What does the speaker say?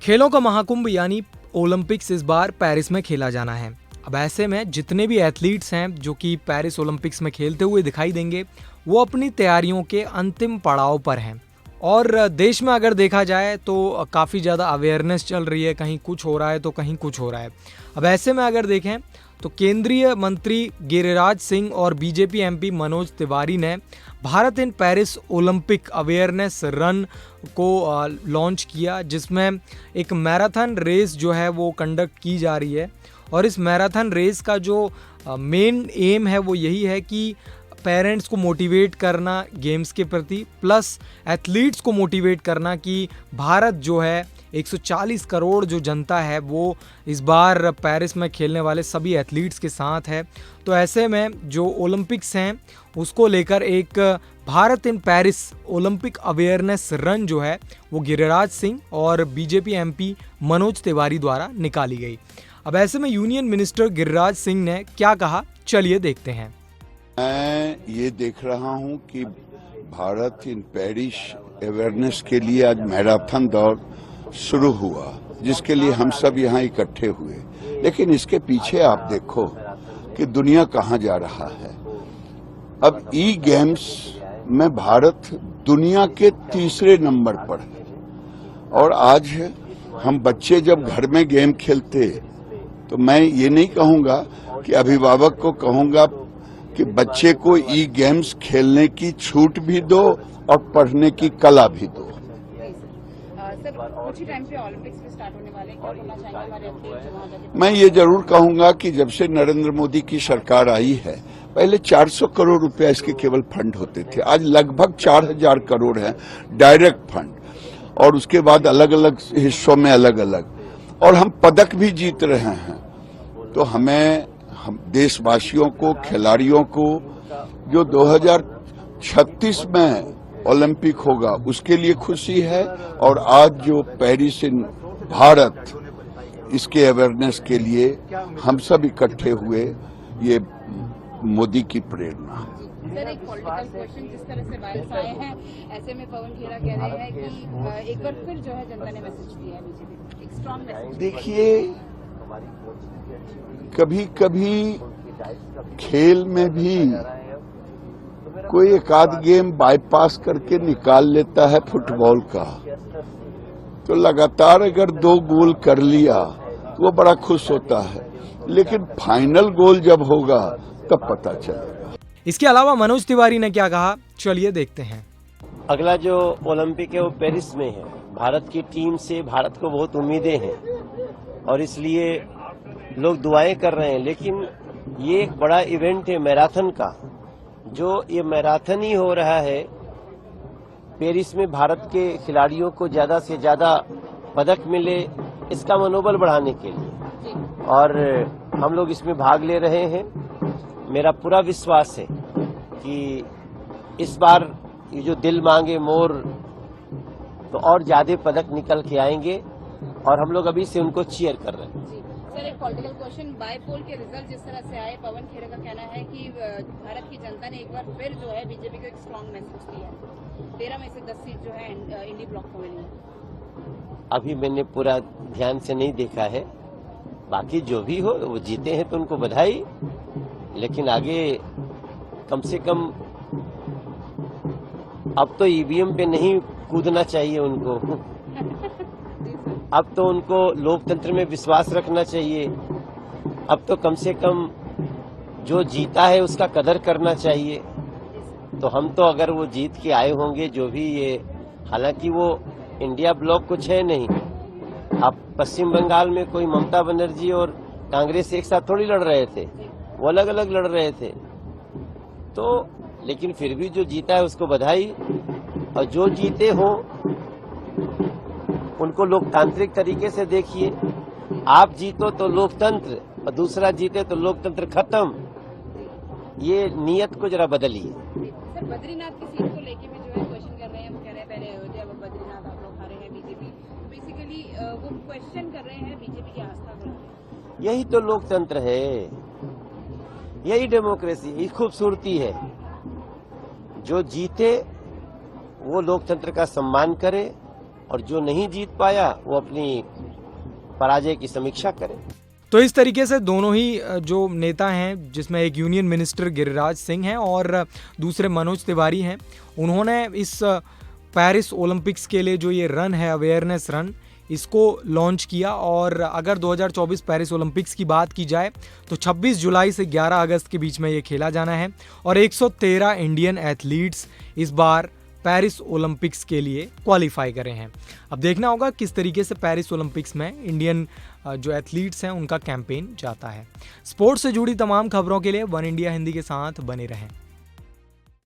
खेलों का महाकुंभ यानी ओलंपिक्स इस बार पेरिस में खेला जाना है। अब ऐसे में जितने भी एथलीट्स हैं जो कि पेरिस ओलंपिक्स में खेलते हुए दिखाई देंगे, वो अपनी तैयारियों के अंतिम पड़ाव पर हैं। और देश में अगर देखा जाए तो काफ़ी ज़्यादा अवेयरनेस चल रही है, कहीं कुछ हो रहा है तो कहीं कुछ हो रहा है। अब ऐसे में अगर देखें तो केंद्रीय मंत्री गिरिराज सिंह और बीजेपी एमपी मनोज तिवारी ने Bharat in Paris Olympic awareness run को लॉन्च किया, जिसमें एक मैराथन रेस जो है वो कंडक्ट की जा रही है। और इस मैराथन रेस का जो मेन एम है वो यही है कि पेरेंट्स को मोटिवेट करना गेम्स के प्रति, प्लस एथलीट्स को मोटिवेट करना कि भारत जो है 140 करोड़ जो जनता है वो इस बार पेरिस में खेलने वाले सभी एथलीट्स के साथ है। तो ऐसे में जो ओलंपिक्स हैं उसको लेकर एक Bharat in Paris Olympic awareness run जो है वो गिरिराज सिंह और बीजेपी एमपी मनोज तिवारी द्वारा निकाली गई। अब ऐसे में यूनियन मिनिस्टर गिरिराज सिंह ने क्या कहा, चलिए देखते हैं। मैं ये देख रहा हूं कि भारत इन पेरिस अवेयरनेस के लिए आज मैराथन दौड़ शुरू हुआ, जिसके लिए हम सब यहाँ इकट्ठे हुए। लेकिन इसके पीछे आप देखो कि दुनिया कहाँ जा रहा है। अब ई गेम्स में भारत दुनिया के तीसरे नंबर पर है। और आज हम बच्चे जब घर में गेम खेलते तो मैं ये नहीं कहूँगा कि अभिभावक को कहूँगा कि बच्चे को ई गेम्स खेलने की छूट भी दो और पढ़ने की कला भी दो। कुछ ही टाइम पे ओलंपिक्स भी स्टार्ट होने वाले हैं, क्या बोलना चाहेंगे हमारे एथलीट जो वहां जाके? मैं ये जरूर कहूंगा कि जब से नरेंद्र मोदी की सरकार आई है, पहले 400 करोड़ रुपया इसके केवल फंड होते थे, आज लगभग 4000 करोड़ है डायरेक्ट फंड, और उसके बाद अलग अलग हिस्सों में अलग अलग, और हम पदक भी जीत रहे हैं। तो हम देशवासियों को, खिलाड़ियों को, जो 2036 में ओलंपिक होगा उसके लिए खुशी है। और आज जो पेरिस इन भारत इसके अवेयरनेस के लिए हम सब इकट्ठे हुए, ये मोदी की प्रेरणा है। सर, एक पॉलिटिकल क्वेश्चन, जिस तरह से वायरस आए हैं, ऐसे में पवन खेरा कह रहे हैं कि एक बार फिर जो है जनता ने मैसेज दिया है बीजेपी को, एक स्ट्रांग मैसेज। देखिए, कभी कभी खेल में भी कोई एक आध गेम बाईपास करके निकाल लेता है फुटबॉल का, तो लगातार अगर 2 गोल कर लिया तो वो बड़ा खुश होता है, लेकिन फाइनल गोल जब होगा तब पता चलेगा। इसके अलावा मनोज तिवारी ने क्या कहा, चलिए देखते हैं। अगला जो ओलंपिक है वो पेरिस में है। भारत की टीम से भारत को बहुत उम्मीदें हैं और इसलिए लोग दुआएं कर रहे हैं, लेकिन ये एक बड़ा इवेंट है मैराथन का। जो ये मैराथन ही हो रहा है पेरिस में, भारत के खिलाड़ियों को ज्यादा से ज्यादा पदक मिले, इसका मनोबल बढ़ाने के लिए, और हम लोग इसमें भाग ले रहे हैं। मेरा पूरा विश्वास है कि इस बार ये जो दिल मांगे मोर, तो और ज्यादा पदक निकल के आएंगे और हम लोग अभी से उनको चीयर कर रहे हैं। सर, एक पॉलिटिकल क्वेश्चन, बाईपोल के रिजल्ट जिस तरह से आए, पवन खेरा का कहना है कि भारत की जनता ने एक बार फिर जो है बीजेपी को एक स्ट्रांग मैसेज दिया है। 13 में से 10 सीट जो है इंडी ब्लॉक को मिली है। अभी मैंने पूरा ध्यान से नहीं देखा है, बाकी जो भी हो वो जीते हैं तो उनको बधाई, लेकिन आगे कम से कम अब तो ईवीएम पे नहीं कूदना चाहिए उनको। अब तो उनको लोकतंत्र में विश्वास रखना चाहिए। अब तो कम से कम जो जीता है उसका कदर करना चाहिए। तो हम तो अगर वो जीत के आए होंगे जो भी ये, हालांकि वो इंडिया ब्लॉक कुछ है नहीं। अब पश्चिम बंगाल में कोई ममता बनर्जी और कांग्रेस एक साथ थोड़ी लड़ रहे थे, वो अलग अलग लड़ रहे थे। तो लेकिन फिर भी जो जीता है उसको बधाई, और जो जीते हो उनको लोकतांत्रिक तरीके से देखिए। आप जीतो तो लोकतंत्र, और दूसरा जीते तो लोकतंत्र खत्म। ये नियत को जरा बदलिए। सर, बद्रीनाथ की सीट को लेके में जो है क्वेश्चन कर रहे हैं, वो कह रहे हैं पहले अयोध्या, अब बद्रीनाथ आप लोग खा रहे हैं बीजेपी। बेसिकली वो क्वेश्चन कर रहे हैं बीजेपी की आस्था को। यही तो लोकतंत्र है, यही डेमोक्रेसी, यही खूबसूरती है। जो जीते वो लोकतंत्र का सम्मान करे, और जो नहीं जीत पाया वो अपनी पराजय की समीक्षा करे। तो इस तरीके से दोनों ही जो नेता हैं, जिसमें एक यूनियन मिनिस्टर गिरिराज सिंह हैं और दूसरे मनोज तिवारी हैं, उन्होंने इस पेरिस ओलंपिक्स के लिए जो ये रन है, अवेयरनेस रन, इसको लॉन्च किया। और अगर 2024 पेरिस ओलंपिक्स की बात की जाए तो 26 जुलाई से 11 अगस्त के बीच में ये खेला जाना है और 113 इंडियन एथलीट्स इस बार पेरिस ओलंपिक्स के लिए क्वालिफाई करे हैं। अब देखना होगा किस तरीके से पेरिस ओलंपिक्स में इंडियन जो एथलीट्स हैं उनका कैंपेन जाता है। स्पोर्ट्स से जुड़ी तमाम खबरों के लिए वन इंडिया हिंदी के साथ बने रहें।